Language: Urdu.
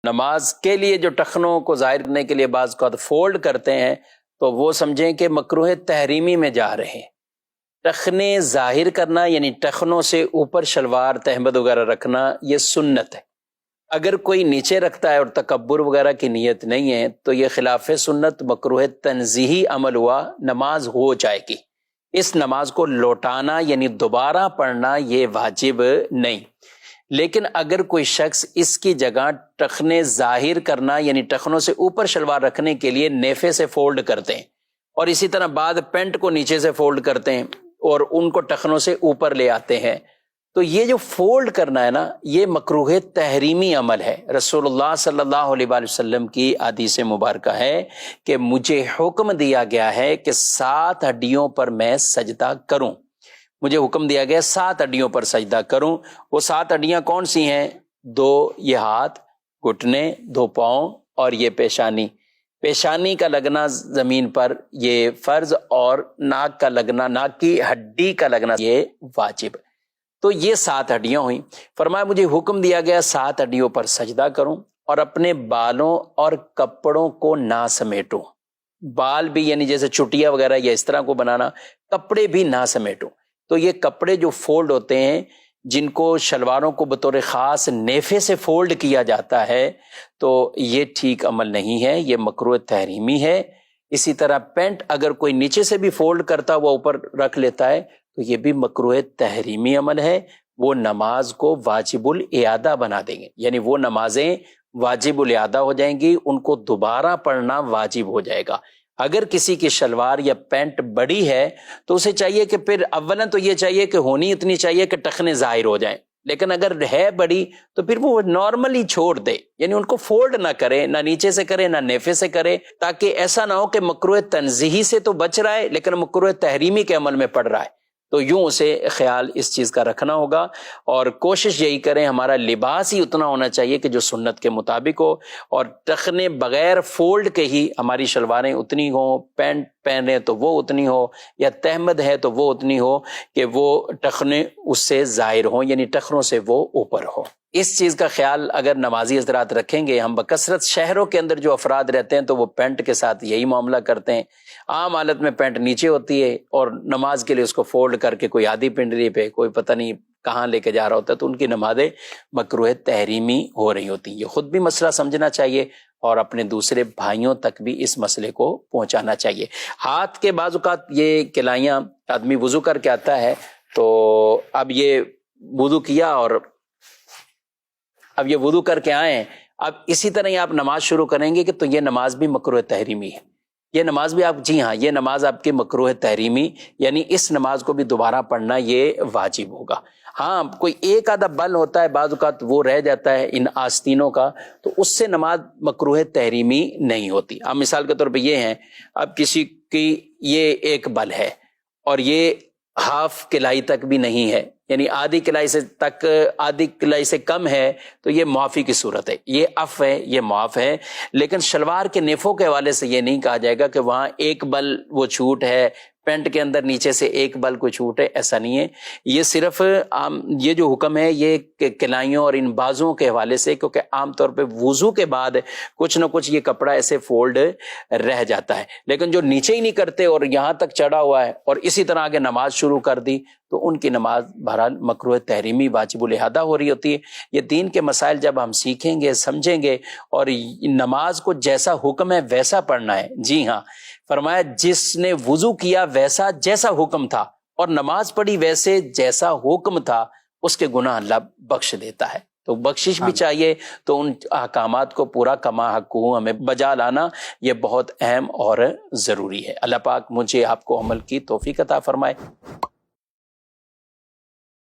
نماز کے لیے جو ٹخنوں کو ظاہر کرنے کے لیے بعض کو فولڈ کرتے ہیں تو وہ سمجھیں کہ مکروہ تحریمی میں جا رہے ہیں۔ ٹخنے ظاہر کرنا یعنی ٹخنوں سے اوپر شلوار تہمد وغیرہ رکھنا یہ سنت ہے۔ اگر کوئی نیچے رکھتا ہے اور تکبر وغیرہ کی نیت نہیں ہے تو یہ خلاف سنت مکروہ تنزیہی عمل ہوا، نماز ہو جائے گی۔ اس نماز کو لوٹانا یعنی دوبارہ پڑھنا یہ واجب نہیں۔ لیکن اگر کوئی شخص اس کی جگہ ٹخنے ظاہر کرنا یعنی ٹخنوں سے اوپر شلوار رکھنے کے لیے نیفے سے فولڈ کرتے ہیں، اور اسی طرح بعد پینٹ کو نیچے سے فولڈ کرتے ہیں اور ان کو ٹخنوں سے اوپر لے آتے ہیں، تو یہ جو فولڈ کرنا ہے نا، یہ مکروہ تحریمی عمل ہے۔ رسول اللہ صلی اللہ علیہ وآلہ وسلم کی حدیث مبارکہ ہے کہ مجھے حکم دیا گیا ہے کہ 7 ہڈیوں پر میں سجدہ کروں۔ مجھے حکم دیا گیا 7 ہڈیوں پر سجدہ کروں۔ وہ 7 ہڈیاں کون سی ہیں؟ 2 یہ ہاتھ، گھٹنے، 2 پاؤں اور یہ پیشانی۔ پیشانی کا لگنا زمین پر یہ فرض، اور ناک کا لگنا، ناک کی ہڈی کا لگنا یہ واجب۔ تو یہ 7 ہڈیاں ہوئیں۔ فرمایا مجھے حکم دیا گیا 7 ہڈیوں پر سجدہ کروں اور اپنے بالوں اور کپڑوں کو نہ سمیٹوں۔ بال بھی یعنی جیسے چٹیا وغیرہ یا اس طرح کو بنانا، کپڑے بھی نہ سمیٹوں۔ تو یہ کپڑے جو فولڈ ہوتے ہیں، جن کو شلواروں کو بطور خاص نیفے سے فولڈ کیا جاتا ہے، تو یہ ٹھیک عمل نہیں ہے، یہ مکروہ تحریمی ہے۔ اسی طرح پینٹ اگر کوئی نیچے سے بھی فولڈ کرتا ہوا اوپر رکھ لیتا ہے تو یہ بھی مکروہ تحریمی عمل ہے۔ وہ نماز کو واجب الاعادہ بنا دیں گے، یعنی وہ نمازیں واجب الاعادہ ہو جائیں گی، ان کو دوبارہ پڑھنا واجب ہو جائے گا۔ اگر کسی کی شلوار یا پینٹ بڑی ہے تو اسے چاہیے کہ پھر اولاً تو یہ چاہیے کہ ہونی اتنی چاہیے کہ ٹخنے ظاہر ہو جائیں، لیکن اگر ہے بڑی تو پھر وہ نارملی چھوڑ دے، یعنی ان کو فولڈ نہ کرے، نہ نیچے سے کرے نہ نیفے سے کرے، تاکہ ایسا نہ ہو کہ مکروہ تنزیہی سے تو بچ رہا ہے لیکن مکروہ تحریمی کے عمل میں پڑ رہا ہے۔ تو یوں اسے خیال اس چیز کا رکھنا ہوگا، اور کوشش یہی کریں ہمارا لباس ہی اتنا ہونا چاہیے کہ جو سنت کے مطابق ہو، اور ٹخنے بغیر فولڈ کے ہی ہماری شلواریں اتنی ہوں، پینٹ پہنے تو وہ اتنی ہو، یا تہمد ہے تو وہ اتنی ہو کہ وہ ٹخنے اس سے ظاہر ہوں، یعنی ٹخنوں سے وہ اوپر ہو۔ اس چیز کا خیال اگر نمازی حضرات رکھیں گے، ہم بکثرت شہروں کے اندر جو افراد رہتے ہیں تو وہ پینٹ کے ساتھ یہی معاملہ کرتے ہیں، عام حالت میں پینٹ نیچے ہوتی ہے اور نماز کے لیے اس کو فولڈ کر کے کوئی آدھی پنڈلی پہ کوئی پتہ نہیں کہاں لے کے جا رہا ہوتا ہے، تو ان کی نمازیں مکروہ تحریمی ہو رہی ہوتی ہیں۔ یہ خود بھی مسئلہ سمجھنا چاہیے اور اپنے دوسرے بھائیوں تک بھی اس مسئلے کو پہنچانا چاہیے۔ ہاتھ کے بعض اوقات یہ کلائیاں آدمی وضو کر کے آتا ہے، تو اب یہ وضو کیا اور اب یہ وضو کر کے آئے، اب اسی طرح ہی آپ نماز شروع کریں گے کہ تو یہ نماز بھی مکروہ تحریمی ہے، یہ نماز بھی آپ، جی ہاں، یہ نماز آپ کی مکروہ تحریمی، یعنی اس نماز کو بھی دوبارہ پڑھنا یہ واجب ہوگا۔ ہاں کوئی ایک آدھا بل ہوتا ہے بعض اوقات وہ رہ جاتا ہے ان آستینوں کا، تو اس سے نماز مکروہ تحریمی نہیں ہوتی۔ اب مثال کے طور پہ یہ ہیں، اب کسی کی یہ ایک بل ہے اور یہ ہاف کلائی تک بھی نہیں ہے، یعنی آدھی کلائی سے تک، آدھی کلائی سے کم ہے، تو یہ معافی کی صورت ہے، یہ عف ہے، یہ معاف ہے۔ لیکن شلوار کے نیفوں کے حوالے سے یہ نہیں کہا جائے گا کہ وہاں ایک بل وہ چھوٹ ہے، پینٹ کے اندر نیچے سے ایک بل کو چھوٹ ہے، ایسا نہیں ہے۔ یہ صرف یہ جو حکم ہے یہ کلائیوں اور ان بازوں کے حوالے سے، کیونکہ عام طور پہ وضو کے بعد کچھ نہ کچھ یہ کپڑا ایسے فولڈ رہ جاتا ہے، لیکن جو نیچے ہی نہیں کرتے اور یہاں تک چڑھا ہوا ہے اور اسی طرح آگے نماز شروع کر دی، تو ان کی نماز بہرحال مکروہ تحریمی واجب الاحدہ ہو رہی ہوتی ہے۔ یہ دین کے مسائل جب ہم سیکھیں گے، سمجھیں گے، اور نماز کو جیسا حکم ہے ویسا پڑھنا ہے۔ جی ہاں، فرمایا جس نے وضو کیا ویسا جیسا حکم تھا اور نماز پڑھی ویسے جیسا حکم تھا، اس کے گناہ اللہ بخش دیتا ہے۔ تو بخشش بھی چاہیے، تو ان احکامات کو پورا کما حقہ ہمیں بجا لانا یہ بہت اہم اور ضروری ہے۔ اللہ پاک مجھے آپ کو عمل کی توفیق عطا فرمائے۔